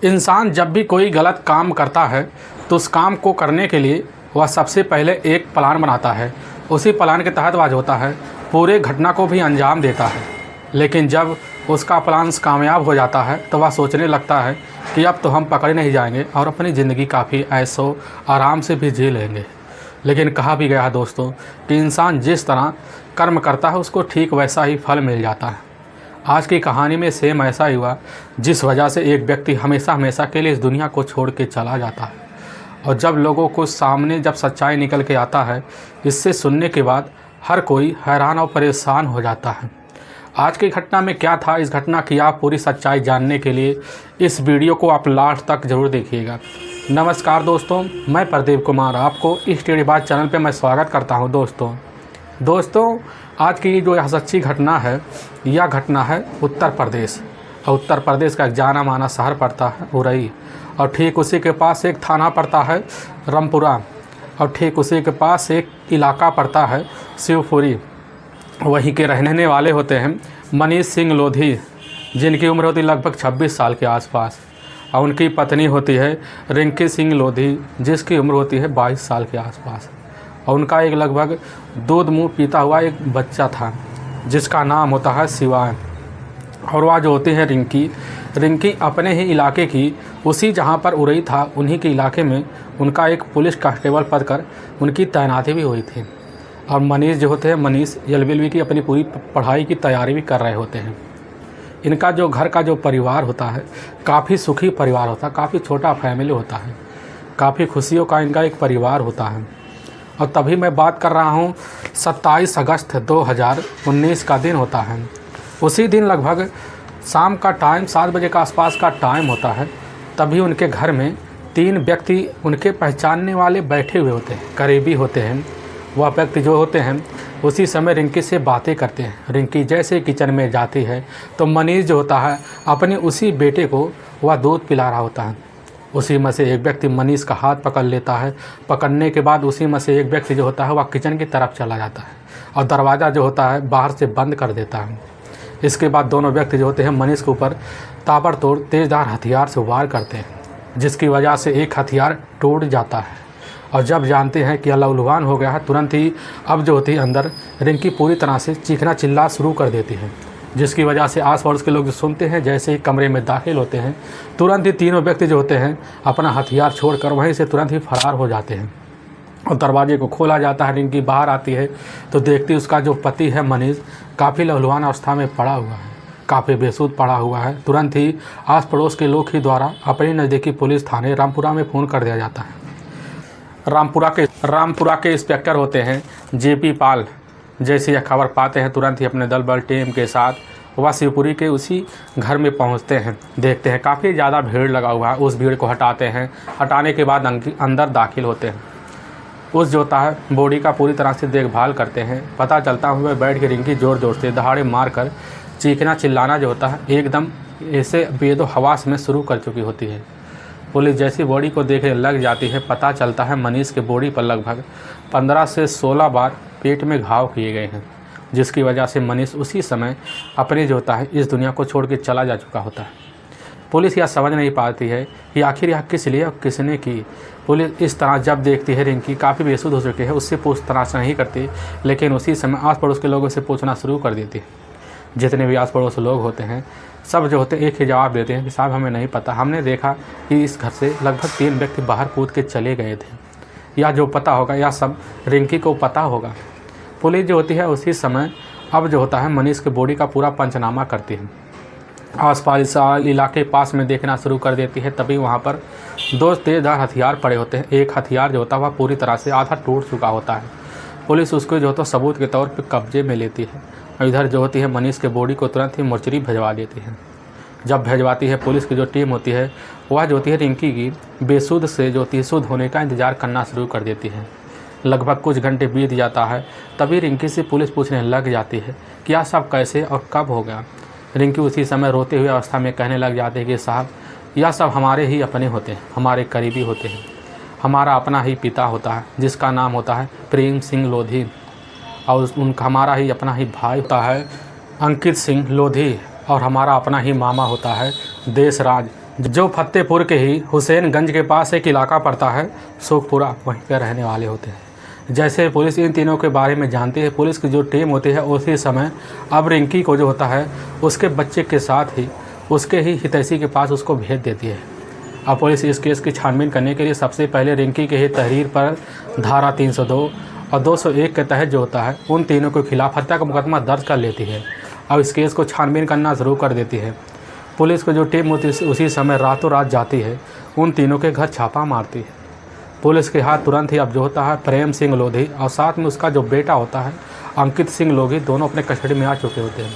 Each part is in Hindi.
इंसान जब भी कोई गलत काम करता है तो उस काम को करने के लिए वह सबसे पहले एक प्लान बनाता है। उसी प्लान के तहत वह जो होता है पूरे घटना को भी अंजाम देता है। लेकिन जब उसका प्लान कामयाब हो जाता है तो वह सोचने लगता है कि अब तो हम पकड़े नहीं जाएंगे और अपनी ज़िंदगी काफ़ी ऐशो आराम से भी जी लेंगे। लेकिन कहा भी गया है दोस्तों कि इंसान जिस तरह कर्म करता है उसको ठीक वैसा ही फल मिल जाता है। आज की कहानी में सेम ऐसा ही हुआ, जिस वजह से एक व्यक्ति हमेशा हमेशा के लिए इस दुनिया को छोड़ के चला जाता है। और जब लोगों को सामने जब सच्चाई निकल के आता है, इससे सुनने के बाद हर कोई हैरान और परेशान हो जाता है। आज की घटना में क्या था, इस घटना की आप पूरी सच्चाई जानने के लिए इस वीडियो को आप लास्ट तक ज़रूर देखिएगा। नमस्कार दोस्तों, मैं प्रदीप कुमार आपको इस टेढ़ी बात चैनल पे मैं स्वागत करता हूं। दोस्तों आज की जो यह सच्ची घटना है, यह घटना है उत्तर प्रदेश। और उत्तर प्रदेश का एक जाना माना शहर पड़ता है उरई, और ठीक उसी के पास एक थाना पड़ता है रामपुरा, और ठीक उसी के पास एक इलाका पड़ता है शिवपुरी। वहीं के रहने वाले होते हैं मनीष सिंह लोधी, जिनकी उम्र होती है लगभग 26 साल के आसपास। और उनकी पत्नी होती है रिंकी सिंह लोधी, जिसकी उम्र होती है 22 साल के आसपास। और उनका एक लगभग दूध मुँह पीता हुआ एक बच्चा था, जिसका नाम होता है शिवाय। और वह जो होती है रिंकी अपने ही इलाके की, उसी जहाँ पर उरई था उन्हीं के इलाके में उनका एक पुलिस कांस्टेबल पद कर उनकी तैनाती भी हुई थी। और मनीष जो होते हैं, मनीष LLB की अपनी पूरी पढ़ाई की तैयारी भी कर रहे होते हैं। इनका जो घर का जो परिवार होता है काफ़ी सुखी परिवार होता है, काफ़ी छोटा फैमिली होता है, काफ़ी खुशियों का इनका एक परिवार होता है। और तभी मैं बात कर रहा हूँ 27 अगस्त 2019 का दिन होता है। उसी दिन लगभग शाम का टाइम 7 बजे का आसपास का टाइम होता है। तभी उनके घर में 3 व्यक्ति उनके पहचानने वाले बैठे हुए होते हैं, करीबी होते हैं। वह व्यक्ति जो होते हैं उसी समय रिंकी से बातें करते हैं। रिंकी जैसे किचन में जाती है तो मनीष जो होता है अपने उसी बेटे को वह दूध पिला रहा होता है। उसी में से एक व्यक्ति मनीष का हाथ पकड़ लेता है। पकड़ने के बाद उसी में से एक व्यक्ति जो होता है वह किचन की तरफ चला जाता है और दरवाज़ा जो होता है बाहर से बंद कर देता है। इसके बाद दोनों व्यक्ति जो होते हैं मनीष के ऊपर ताबड़तोड़ तेज़धार हथियार से वार करते हैं, जिसकी वजह से एक हथियार टूट जाता है। और जब जानते हैं कि लहूलुहान हो गया है, तुरंत ही अब जो होती है अंदर रिंकी पूरी तरह से चीखना चिल्ला शुरू कर देती है, जिसकी वजह से आस पड़ोस के लोग जो सुनते हैं, जैसे ही कमरे में दाखिल होते हैं तुरंत ही तीनों व्यक्ति जो होते हैं अपना हथियार छोड़कर वहीं से तुरंत ही फरार हो जाते हैं। और दरवाजे को खोला जाता है। रिंकी बाहर आती है तो देखती उसका जो पति है मनीष काफ़ी लहूलुहान अवस्था में पड़ा हुआ है, काफ़ी बेसुध पड़ा हुआ है। तुरंत ही आस पड़ोस के लोग ही द्वारा अपनी नज़दीकी पुलिस थाने रामपुरा में फ़ोन कर दिया जाता है। रामपुरा के इंस्पेक्टर होते हैं JP पाल। जैसे यह खबर पाते हैं तुरंत ही अपने दल बल टीम के साथ वह शिवपुरी के उसी घर में पहुंचते हैं। देखते हैं काफ़ी ज़्यादा भीड़ लगा हुआ है। उस भीड़ को हटाते हैं। हटाने के बाद अंदर दाखिल होते हैं। उस जो होता है बॉडी का पूरी तरह से देखभाल करते हैं। पता चलता हुआ बैठ के रिंकी ज़ोर ज़ोर से दहाड़े मार कर चीखना चिल्लाना जो होता है एकदम ऐसे बेदो हवास में शुरू कर चुकी होती है। पुलिस जैसी बॉडी को देखने लग जाती है। पता चलता है मनीष के बॉडी पर लगभग 15 से 16 बार पेट में घाव किए गए हैं, जिसकी वजह से मनीष उसी समय अपने जो होता है इस दुनिया को छोड़ के चला जा चुका होता है। पुलिस यह समझ नहीं पाती है कि आखिर यह किस लिए और किसने की। पुलिस इस तरह जब देखती है रिंकी काफ़ी बेसुध हो चुकी है, उससे पूछताछ नहीं करती, लेकिन उसी समय आस पड़ोस के लोगों से पूछना शुरू कर देती है। जितने भी आस पड़ोस लोग होते हैं सब जो होते हैं एक ही जवाब देते हैं कि साहब हमें नहीं पता, हमने देखा कि इस घर से लगभग 3 व्यक्ति बाहर कूद के चले गए थे। या जो पता होगा या सब रिंकी को पता होगा। पुलिस जो होती है उसी समय अब जो होता है मनीष के बॉडी का पूरा पंचनामा करती है। आसपास इलाके पास में देखना शुरू कर देती है। तभी वहाँ पर 2 तेज़धार हथियार पड़े होते हैं। एक हथियार जो होता है वह पूरी तरह से आधा टूट चुका होता है। पुलिस उसको जो होता है सबूत के तौर पर कब्जे में लेती है। और इधर जो होती है मनीष के बॉडी को तुरंत ही मोर्चरी भिजवा देती है। जब भिजवाती है पुलिस की जो टीम होती है वह जो होती है रिंकी की बेसुध से जो होती है शुद्ध होने का इंतज़ार करना शुरू कर देती है। लगभग कुछ घंटे बीत जाता है। तभी रिंकी से पुलिस पूछने लग जाती है कि यह सब कैसे और कब हो गया। रिंकी उसी समय रोते हुए अवस्था में कहने लग जाती है कि साहब यह सब हमारे ही अपने होते हैं, हमारे करीबी होते हैं। हमारा अपना ही पिता होता है जिसका नाम होता है प्रेम सिंह लोधी, और उनका हमारा ही अपना ही भाई होता है अंकित सिंह लोधी, और हमारा अपना ही मामा होता है देशराज, जो फतेहपुर के ही हुसैनगंज के पास एक इलाका पड़ता है, सुखपुरा, वहीं पर रहने वाले होते हैं। जैसे पुलिस इन तीनों के बारे में जानती है, पुलिस की जो टीम होती है उसी समय अब रिंकी को जो होता है उसके बच्चे के साथ ही उसके ही हितैषी के पास उसको भेज देती है। अब पुलिस इस केस की छानबीन करने के लिए सबसे पहले रिंकी के ही तहरीर पर धारा 302 और 201 के तहत जो होता है उन तीनों के खिलाफ हत्या का मुकदमा दर्ज कर लेती है। अब इस केस को छानबीन करना शुरू कर देती है। पुलिस की जो टीम होती है उसी समय रातों रात जाती है, उन तीनों के घर छापा मारती है। पुलिस के हाथ तुरंत ही अब जो होता है प्रेम सिंह लोधी और साथ में उसका जो बेटा होता है अंकित सिंह लोधी, दोनों अपने कस्टडी में आ चुके होते हैं।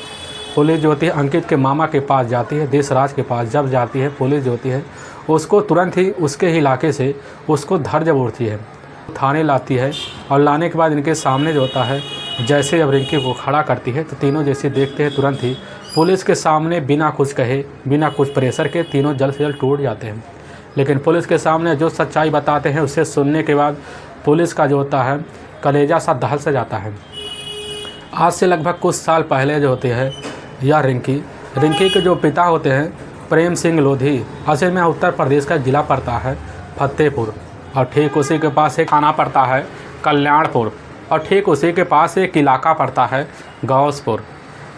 पुलिस जो होती है अंकित के मामा के पास जाती है, देशराज के पास जब जाती है, पुलिस जो होती है उसको तुरंत ही उसके ही इलाके से उसको धर जबूरती है, थाने लाती है। और लाने के बाद इनके सामने जो होता है जैसे अब रिंकी को खड़ा करती है तो तीनों जैसे देखते हैं तुरंत ही पुलिस के सामने बिना कुछ कहे, बिना कुछ प्रेशर के तीनों जल्द से जल्द टूट जाते हैं। लेकिन पुलिस के सामने जो सच्चाई बताते हैं उसे सुनने के बाद पुलिस का जो होता है कलेजा सा दहल से जाता है। आज से लगभग कुछ साल पहले जो होते हैं यह रिंकी के जो पिता होते हैं प्रेम सिंह लोधी, असल में उत्तर प्रदेश का ज़िला पड़ता है फतेहपुर, और ठीक उसी के पास एक थाना पड़ता है कल्याणपुर, और ठीक उसी के पास एक इलाका पड़ता है गौसपुर।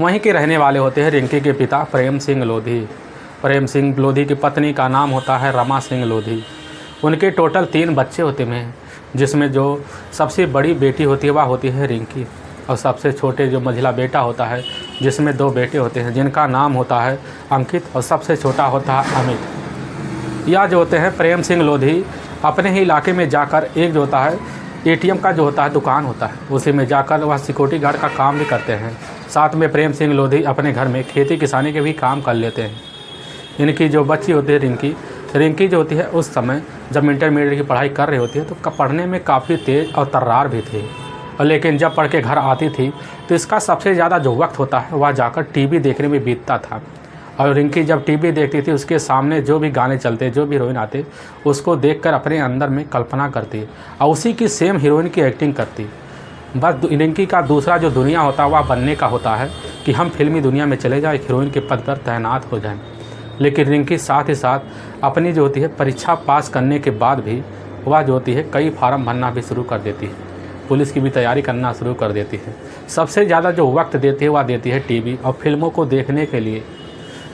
वहीं के रहने वाले होते हैं रिंकी के पिता प्रेम सिंह लोधी। प्रेम सिंह लोधी की पत्नी का नाम होता है रमा सिंह लोधी। उनके टोटल 3 बच्चे होते हैं, जिसमें जो सबसे बड़ी बेटी होती है वह होती है रिंकी, और सबसे छोटे जो मझिला बेटा होता है जिसमें 2 बेटे होते हैं जिनका नाम होता है अंकित, और सबसे छोटा होता है अमित। यह जो होते हैं प्रेम सिंह लोधी अपने ही इलाके में जाकर एक जो होता है एटीएम का जो होता है दुकान होता है, उसी में जाकर वह सिक्योरिटी गार्ड का काम भी करते हैं। साथ में प्रेम सिंह लोधी अपने घर में खेती किसानी के भी काम कर लेते हैं। इनकी जो बच्ची होती है रिंकी जो होती है उस समय जब इंटरमीडिएट की पढ़ाई कर रही होती है तो पढ़ने में काफ़ी तेज़ और तर्रार भी थी, और लेकिन जब पढ़ के घर आती थी तो इसका सबसे ज़्यादा जो वक्त होता है वह जाकर टीवी देखने में बीतता था। और रिंकी जब टीवी देखती थी उसके सामने जो भी गाने चलते, जो भी हीरोइन आते, उसको देखकर अपने अंदर में कल्पना करती और उसी की सेम हीरोइन की एक्टिंग करती। बस रिंकी का दूसरा जो दुनिया होता है वह बनने का होता है कि हम फिल्मी दुनिया में चले जाएँ, हीरोइन के पद पर तैनात हो जाएँ। लेकिन रिंकी साथ ही साथ अपनी जो होती है परीक्षा पास करने के बाद भी वह जो होती है कई फार्म भरना भी शुरू कर देती है, पुलिस की भी तैयारी करना शुरू कर देती है। सबसे ज़्यादा जो वक्त देती है वह देती है टीवी और फिल्मों को देखने के लिए।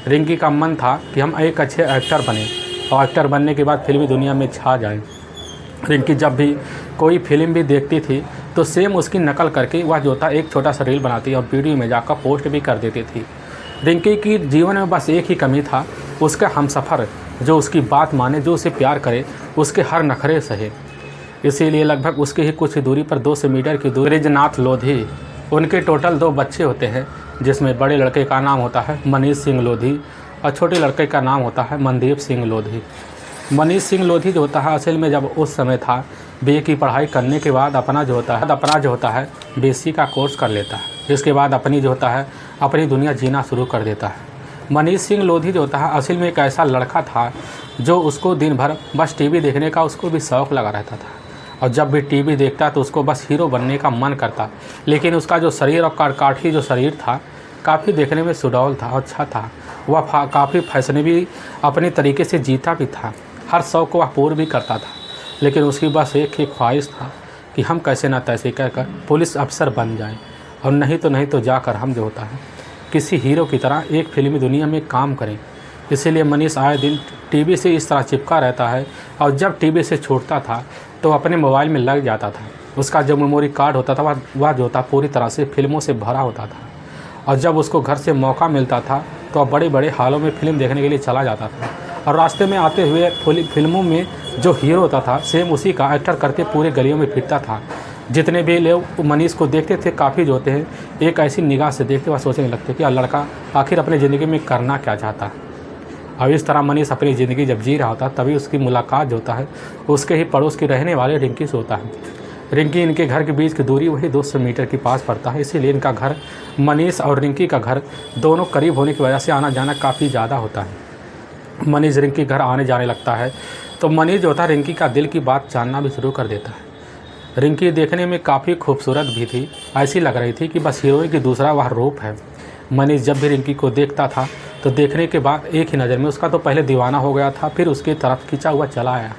रिंकी का मन था कि हम एक अच्छे एक्टर बने और एक्टर बनने के बाद फिल्मी दुनिया में छा जाएं। रिंकी जब भी कोई फिल्म भी देखती थी तो सेम उसकी नकल करके वह जो था एक छोटा सा रील बनाती और वीडियो में जाकर पोस्ट भी कर देती थी। रिंकी की जीवन में बस एक ही कमी था, उसका हमसफ़र जो उसकी बात माने, जो उसे प्यार करे, उसके हर नखरे सहे। इसीलिए लगभग उसके ही कुछ दूरी पर 200 मीटर की दूरी ब्रिजनाथ लोधी, उनके टोटल 2 बच्चे होते हैं, जिसमें बड़े लड़के का नाम होता है मनीष सिंह लोधी और छोटे लड़के का नाम होता है मनदीप सिंह लोधी। मनीष सिंह लोधी जो होता है असल में जब उस समय था बीए की पढ़ाई करने के बाद अपना जो होता है बीएससी का कोर्स कर लेता है। इसके बाद अपनी जो होता है अपनी दुनिया जीना शुरू कर देता है। मनीष सिंह लोधी जो होता है असल में एक ऐसा लड़का था जो उसको दिन भर बस टीवी देखने का उसको भी शौक़ लगा रहता था, और जब भी टीवी देखता तो उसको बस हीरो बनने का मन करता। लेकिन उसका जो शरीर और काठी जो शरीर था काफ़ी देखने में सुडौल था, अच्छा था। वह काफ़ी फैशनेबल अपने तरीके से जीता भी था, हर शौक़ को वह पूर्ण भी करता था। लेकिन उसकी बस एक ही ख्वाहिश था कि हम कैसे ना तैसे कहकर पुलिस अफसर बन जाएं, और नहीं तो जाकर हम जो होता है किसी हीरो की तरह एक फिल्मी दुनिया में काम करें। इसीलिए मनीष आए दिन टीवी से इस तरह चिपका रहता है, और जब टीवी से छूटता था तो अपने मोबाइल में लग जाता था। उसका जो मेमोरी कार्ड होता था वह जो था पूरी तरह से फिल्मों से भरा होता था, और जब उसको घर से मौका मिलता था तो वह बड़े बड़े हॉलों में फ़िल्म देखने के लिए चला जाता था, और रास्ते में आते हुए फिल्मों में जो हीरो होता था सेम उसी का एक्टर करके पूरे गलियों में फिरता था। जितने भी लोग मनीष को देखते थे काफ़ी जो होते हैं एक ऐसी निगाह से देखते वह सोचने लगते कि यह लड़का आखिर अपनी ज़िंदगी में करना क्या चाहता है। और इस तरह मनीष अपनी ज़िंदगी जब जी रहा होता तभी उसकी मुलाकात जो होता है उसके ही पड़ोस की रहने वाले रिंकी से होता है। रिंकी इनके घर के बीच की दूरी वही 200 मीटर के पास पड़ता है, इसीलिए इनका घर मनीष और रिंकी का घर दोनों करीब होने की वजह से आना जाना काफ़ी ज़्यादा होता है। मनीष रिंकी घर आने जाने लगता है तो मनीष जो होता है रिंकी का दिल की बात जानना भी शुरू कर देता है। रिंकी देखने में काफ़ी खूबसूरत भी थी, ऐसी लग रही थी कि बस हीरोइन की दूसरा वह रूप है। मनीष जब भी रिंकी को देखता था तो देखने के बाद एक ही नज़र में उसका तो पहले दीवाना हो गया था, फिर उसकी तरफ खींचा हुआ चला आया।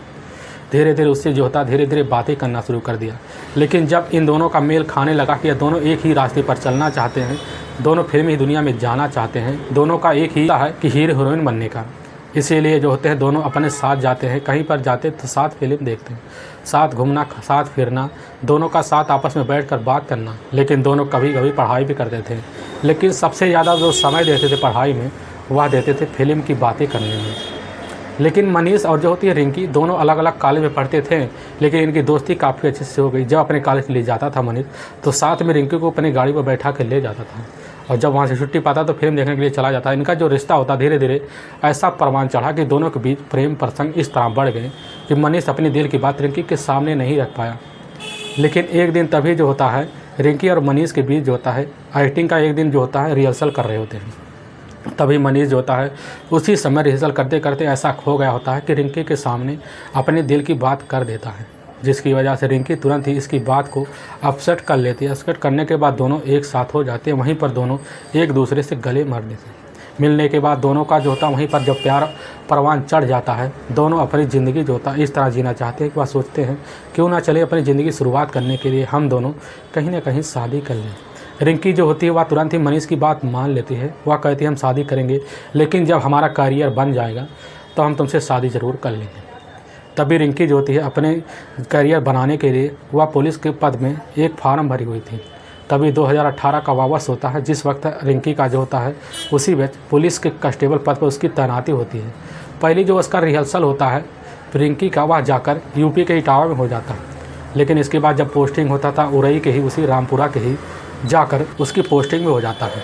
धीरे धीरे उससे जो होता धीरे धीरे बातें करना शुरू कर दिया। लेकिन जब इन दोनों का मेल खाने लगा कि दोनों एक ही रास्ते पर चलना चाहते हैं, दोनों फिल्मी दुनिया में जाना चाहते हैं, दोनों का एक ही है कि हीरो हीरोइन बनने का, इसीलिए जो होते हैं दोनों अपने साथ जाते हैं, कहीं पर जाते तो साथ फिल्म देखते हैं, साथ घूमना, साथ फिरना, दोनों का साथ आपस में बैठकर बात करना। लेकिन दोनों कभी कभी पढ़ाई भी करते थे, लेकिन सबसे ज़्यादा जो समय देते थे पढ़ाई में वह देते थे फिल्म की बातें करने में। लेकिन मनीष और जो होती है रिंकी दोनों अलग अलग कॉलेज में पढ़ते थे, लेकिन इनकी दोस्ती काफ़ी अच्छे से हो गई। जब अपने कॉलेज ले जाता था मनीष तो साथ में रिंकी को अपनी गाड़ी पर बैठा के ले जाता था, और जब वहाँ से छुट्टी पाता तो फिल्म देखने के लिए चला जाता। इनका जो रिश्ता होता धीरे धीरे ऐसा परवान चढ़ा कि दोनों के बीच प्रेम प्रसंग इस तरह बढ़ गए कि मनीष अपनी दिल की बात रिंकी के सामने नहीं रख पाया। लेकिन एक दिन तभी जो होता है रिंकी और मनीष के बीच जो होता है एक्टिंग का एक दिन जो होता है रिहर्सल कर रहे होते हैं। तभी मनीष जो होता है उसी समय रिहर्सल करते करते ऐसा खो गया होता है कि रिंकी के सामने अपने दिल की बात कर देता है, जिसकी वजह से रिंकी तुरंत ही इसकी बात को अपसेट कर लेती है। अपसेट करने के बाद दोनों एक साथ हो जाते हैं। वहीं पर दोनों एक दूसरे से गले मार लेते हैं। मिलने के बाद दोनों का जो होता है वहीं पर जब प्यार परवान चढ़ जाता है, दोनों अपनी ज़िंदगी जो होता है इस तरह जीना चाहते हैं कि वह सोचते हैं क्यों ना चले अपनी ज़िंदगी शुरुआत करने के लिए हम दोनों कहीं ना कहीं शादी कर लें। रिंकी जो होती है वह तुरंत ही मनीष की बात मान लेती है। वह कहती है हम शादी करेंगे, लेकिन जब हमारा करियर बन जाएगा तो हम तुमसे शादी ज़रूर कर लेंगे। तभी रिंकी जो होती है अपने करियर बनाने के लिए वह पुलिस के पद में एक फार्म भरी हुई थी। तभी 2018 का वापस होता है, जिस वक्त रिंकी का जो होता है उसी वक्त पुलिस के कांस्टेबल पद पर उसकी तैनाती होती है। पहली जो उसका रिहर्सल होता है रिंकी का, वह जाकर यूपी के इटावा में हो जाता है। लेकिन इसके बाद जब पोस्टिंग होता था उरई के ही उसी रामपुरा के ही जाकर उसकी पोस्टिंग में हो जाता है।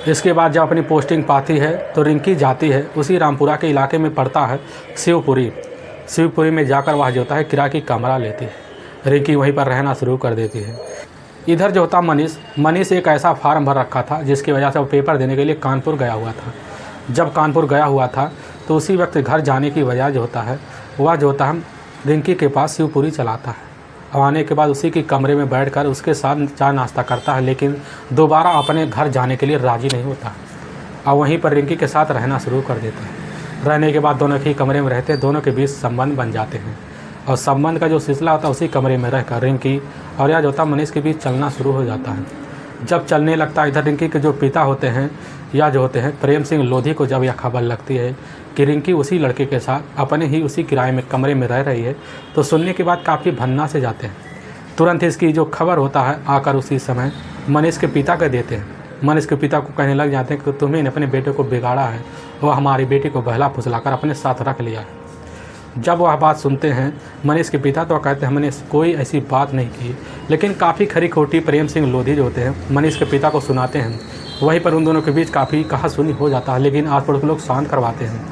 इसके बाद जब अपनी पोस्टिंग पाती है तो रिंकी जाती है उसी रामपुरा के इलाके में पड़ता है शिवपुरी में जाकर वह जो होता है किराए की कमरा लेती है। रिंकी वहीं पर रहना शुरू कर देती है। इधर जो होता मनीष एक ऐसा फार्म भर रखा था जिसकी वजह से वो पेपर देने के लिए कानपुर गया हुआ था। जब कानपुर गया हुआ था तो उसी वक्त घर जाने की वजह जो होता है वह जो होता है रिंकी के पास शिवपुरी चलाता है। अब आने के बाद उसी के कमरे में बैठकर उसके साथ चाय नाश्ता करता है, लेकिन दोबारा अपने घर जाने के लिए राज़ी नहीं होता। अब वहीं पर रिंकी के साथ रहना शुरू कर देता है। रहने के बाद दोनों ही कमरे में रहते, दोनों के बीच संबंध बन जाते हैं, और संबंध का जो सिलसिला होता है उसी कमरे में रहकर रिंकी और या जो होता मनीष के बीच चलना शुरू हो जाता है। जब चलने लगता है, इधर रिंकी के जो पिता होते हैं या जो होते हैं प्रेम सिंह लोधी को जब यह खबर लगती है कि रिंकी उसी लड़के के साथ अपने ही उसी किराए में कमरे में रह रही है, तो सुनने के बाद काफ़ी भन्ना से जाते हैं। तुरंत इसकी जो खबर होता है आकर उसी समय मनीष के पिता को देते हैं। मनीष के पिता को कहने लग जाते हैं कि तुम्हें अपने बेटे को बिगाड़ा है, वह हमारी बेटी को बहला फुसलाकर अपने साथ रख लिया है। जब वह बात सुनते हैं मनीष के पिता तो कहते हैं हमने कोई ऐसी बात नहीं की, लेकिन काफ़ी खरी खोटी प्रेम सिंह लोधी जो होते हैं मनीष के पिता को सुनाते हैं। वहीं पर उन दोनों के बीच काफ़ी कहासुनी हो जाता है, लेकिन आस पड़ोस के लोग शांत करवाते हैं।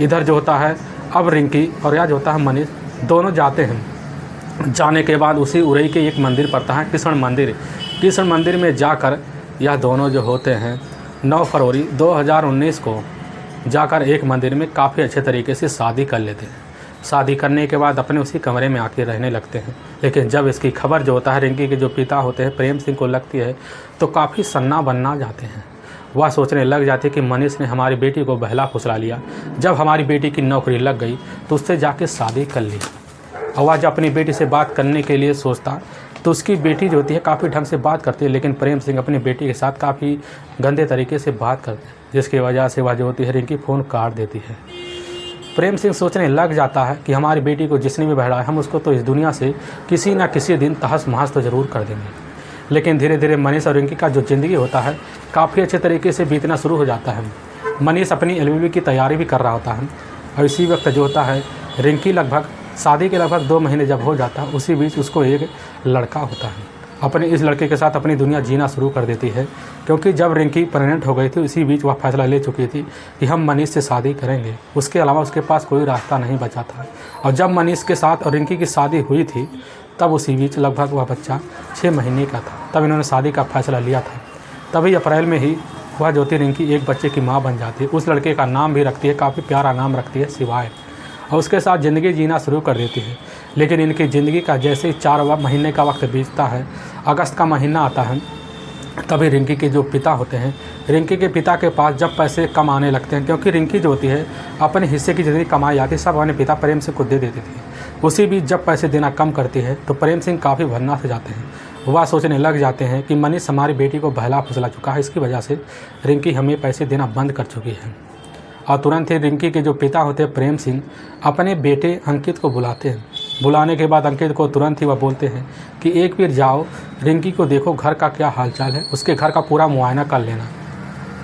इधर जो होता है अब रिंकी और या जो होता है मनीष दोनों जाते हैं। जाने के बाद उसी उरई के एक मंदिर पड़ता है कृष्ण मंदिर में जाकर यह दोनों जो होते हैं 9 फरवरी 2019 को जाकर एक मंदिर में काफ़ी अच्छे तरीके से शादी कर लेते हैं। शादी करने के बाद अपने उसी कमरे में आके रहने लगते हैं। लेकिन जब इसकी खबर जो होता है रिंकी के जो पिता होते हैं प्रेम सिंह को लगती है तो काफ़ी सन्ना बनना जाते हैं। वह सोचने लग जाते कि मनीष ने हमारी बेटी को बहला फुसला लिया, जब हमारी बेटी की नौकरी लग गई तो उससे जाके शादी कर ली। और वह जब अपनी बेटी से बात करने के लिए सोचता तो उसकी बेटी जो होती है काफ़ी ढंग से बात करती है, लेकिन प्रेम सिंह अपनी बेटी के साथ काफ़ी गंदे तरीके से बात करते हैं, जिसकी वजह से वह जो होती है रिंकी फ़ोन काट देती है। प्रेम सिंह सोचने लग जाता है कि हमारी बेटी को जिसने भी बहलाया हम उसको तो इस दुनिया से किसी न किसी दिन तहस महस तो ज़रूर कर देंगे। लेकिन धीरे धीरे मनीष और रिंकी का जो ज़िंदगी होता है काफ़ी अच्छे तरीके से बीतना शुरू हो जाता है। मनीष अपनी LLB की तैयारी भी कर रहा होता है, और इसी वक्त जो होता है रिंकी लगभग शादी के लगभग 2 महीने जब हो जाता है उसी बीच उसको एक लड़का होता है। अपने इस लड़के के साथ अपनी दुनिया जीना शुरू कर देती है, क्योंकि जब रिंकी प्रेग्नेंट हो गई थी उसी बीच वह फैसला ले चुकी थी कि हम मनीष से शादी करेंगे। उसके अलावा उसके पास कोई रास्ता नहीं बचा था। और जब मनीष के साथ और रिंकी की शादी हुई थी तब उसी बीच लगभग वह बच्चा 6 महीने का था। तब इन्होंने शादी का फैसला लिया था। तभी अप्रैल में ही वह जो थी रिंकी एक बच्चे की माँ बन जाती है। उस लड़के का नाम भी रखती है, काफ़ी प्यारा नाम रखती है शिवाय, और उसके साथ ज़िंदगी जीना शुरू कर देती है। लेकिन इनकी ज़िंदगी का जैसे ही 4 महीने का वक्त बीतता है, अगस्त का महीना आता है, तभी रिंकी के जो पिता होते हैं, रिंकी के पिता के पास जब पैसे कम आने लगते हैं, क्योंकि रिंकी जो होती है अपने हिस्से की जितनी कमाई आती है सब अपने पिता प्रेम सिंह को दे देती थी। उसी बीच जब पैसे देना कम करती है तो प्रेम सिंह काफ़ी भरना से जाते हैं। वह सोचने लग जाते हैं कि मनीष हमारी बेटी को बहला फुसला चुका है, इसकी वजह से रिंकी हमें पैसे देना बंद कर चुकी है। और तुरंत ही रिंकी के जो पिता होते हैं प्रेम सिंह अपने बेटे अंकित को बुलाते हैं। बुलाने के बाद अंकित को तुरंत ही वह बोलते हैं कि एक बार जाओ रिंकी को देखो घर का क्या हालचाल है, उसके घर का पूरा मुआयना कर लेना।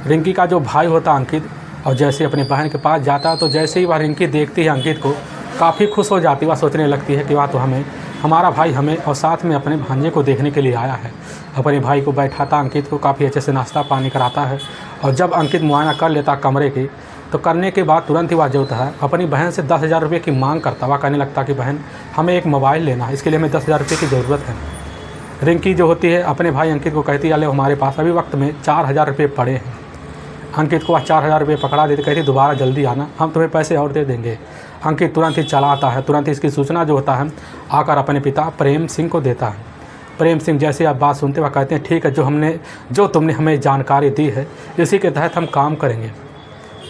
रिंकी का जो भाई होता अंकित और जैसे अपनी बहन के पास जाता है तो जैसे ही वह रिंकी देखती है अंकित को काफ़ी खुश हो जाती है। वह सोचने लगती है कि वह तो हमारा भाई हमें और साथ में अपने भांजे को देखने के लिए आया है। अपने भाई को बैठाता अंकित को काफ़ी अच्छे से नाश्ता पानी कराता है और जब अंकित मुआयना कर लेता कमरे के तो करने के बाद तुरंत ही वह जो होता है अपनी बहन से 10,000 रुपये की मांग करता। वह कहने लगता कि बहन हमें एक मोबाइल लेना है, इसके लिए हमें 10,000 रुपये की ज़रूरत है। रिंकी जो होती है अपने भाई अंकित को कहती है अले हमारे पास अभी वक्त में 4,000 रुपये पड़े हैं। अंकित को वह 4,000 रुपये पकड़ा देते, कहती दोबारा जल्दी आना, हम तुम्हें पैसे और दे देंगे। अंकित तुरंत ही चला आता है, तुरंत ही इसकी सूचना जो होता है आकर अपने पिता प्रेम सिंह को देता है। प्रेम सिंह जैसे आप बात सुनते वह कहते हैं ठीक है, जो तुमने हमें जानकारी दी है इसी के तहत हम काम करेंगे।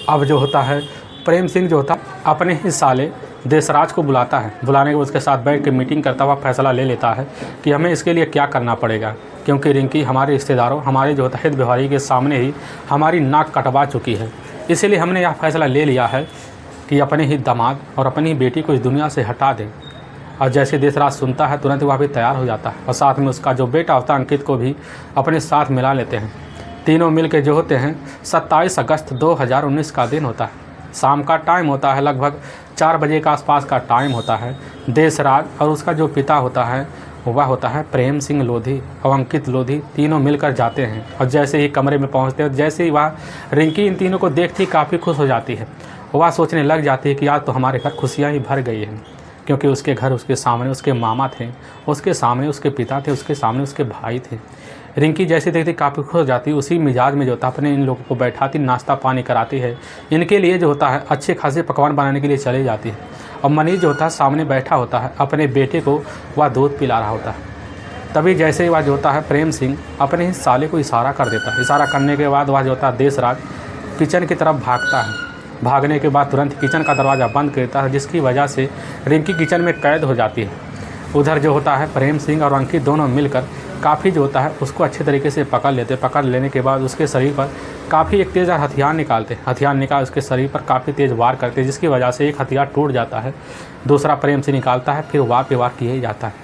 अब जो होता है प्रेम सिंह जो होता है अपने ही साले देशराज को बुलाता है। बुलाने के उसके साथ बैठ के मीटिंग करता हुआ फैसला ले लेता है कि हमें इसके लिए क्या करना पड़ेगा, क्योंकि रिंकी हमारे रिश्तेदारों हमारे जो होता है हित व्यवहारी के सामने ही हमारी नाक कटवा चुकी है। इसीलिए हमने यह फैसला ले लिया है कि अपने ही दामाद और अपनी बेटी को इस दुनिया से हटा दें। और जैसे देशराज सुनता है तुरंत वह भी तैयार हो जाता है और साथ में उसका जो बेटा होता है अंकित को भी अपने साथ मिला लेते हैं। तीनों मिल के जो होते हैं 27 अगस्त 2019 का दिन होता है। शाम का टाइम होता है, लगभग 4 बजे के आसपास का टाइम होता है। देशराज और उसका जो पिता होता है वह होता है प्रेम सिंह लोधी और अंकित लोधी, तीनों मिलकर जाते हैं। और जैसे ही कमरे में पहुंचते हैं जैसे ही वह रिंकी इन तीनों को देखती काफ़ी खुश हो जाती है। वह सोचने लग जाती है कि आज तो हमारे घर खुशियाँ ही भर गई हैं, क्योंकि उसके घर उसके सामने उसके मामा थे, उसके सामने उसके पिता थे, उसके सामने उसके भाई थे। रिंकी जैसे देखती काफ़ी खुश हो जाती है। उसी मिजाज में जो होता है अपने इन लोगों को बैठाती, नाश्ता पानी कराती है, इनके लिए जो होता है अच्छे खासे पकवान बनाने के लिए चली जाती है। और मनीष जो होता है सामने बैठा होता है, अपने बेटे को वह दूध पिला रहा होता है। तभी जैसे ही वह जो होता है प्रेम सिंह अपने ही साले को इशारा कर देता है। इशारा करने के बाद वह जो होता है देशराज किचन की तरफ भागता है। भागने के बाद तुरंत किचन का दरवाज़ा बंद करता है, जिसकी वजह से रिंकी किचन में कैद हो जाती है। उधर जो होता है प्रेम सिंह और अंकित दोनों मिलकर काफ़ी जो होता है उसको अच्छे तरीके से पकड़ लेते। पकड़ लेने के बाद उसके शरीर पर काफ़ी एक तेज़ हथियार निकालते। हथियार निकाल उसके शरीर पर काफ़ी तेज़ वार करते, जिसकी वजह से एक हथियार टूट जाता है, दूसरा प्रेम से निकालता है, फिर वार पे वार किया ही जाता है।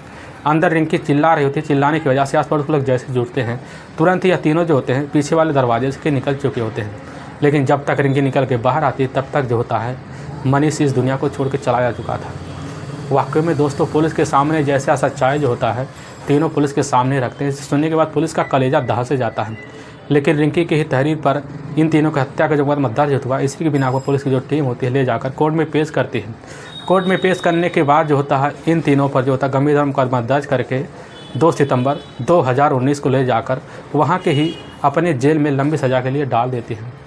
अंदर रिंकी चिल्ला रही होती है, चिल्लाने की वजह से आस पड़ोस के लोग जैसे जुड़ते हैं तुरंत ही यह तीनों जो होते हैं पीछे वाले दरवाजे से निकल चुके होते हैं। लेकिन जब तक रिंकी निकल के बाहर आती है तब तक जो होता है मनीष इस दुनिया को छोड़ के चला जा चुका था। वाकई में दोस्तों पुलिस के सामने जैसा सच्चाई जो होता है तीनों पुलिस के सामने रखते हैं। सुनने के बाद पुलिस का कलेजा दहा से जाता है। लेकिन रिंकी की ही तहरीर पर इन तीनों की हत्या का जो मुकदमा दर्ज हुआ, इसी के बिना पर पुलिस की जो टीम होती है ले जाकर कोर्ट में पेश करती है। कोर्ट में पेश करने के बाद जो होता है इन तीनों पर जो होता है गंभीर मुकदमा दर्ज करके 2 सितंबर 2019 को ले जाकर वहाँ के ही अपने जेल में लंबी सज़ा के लिए डाल देती है।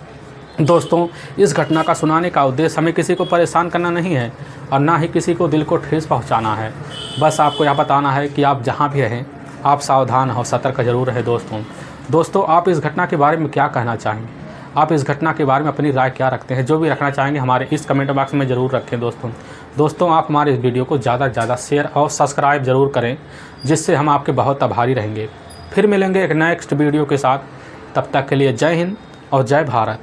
दोस्तों इस घटना का सुनाने का उद्देश्य हमें किसी को परेशान करना नहीं है और ना ही किसी को दिल को ठेस पहुंचाना है। बस आपको यह बताना है कि आप जहां भी रहें आप सावधान और सतर्क जरूर रहें। दोस्तों आप इस घटना के बारे में क्या कहना चाहेंगे? आप इस घटना के बारे में अपनी राय क्या रखते हैं? जो भी रखना चाहेंगे हमारे इस कमेंट बॉक्स में ज़रूर रखें। दोस्तों आप हमारे इस वीडियो को ज़्यादा से ज़्यादा शेयर और सब्सक्राइब ज़रूर करें, जिससे हम आपके बहुत आभारी रहेंगे। फिर मिलेंगे एक नेक्स्ट वीडियो के साथ। तब तक के लिए जय हिंद और जय भारत।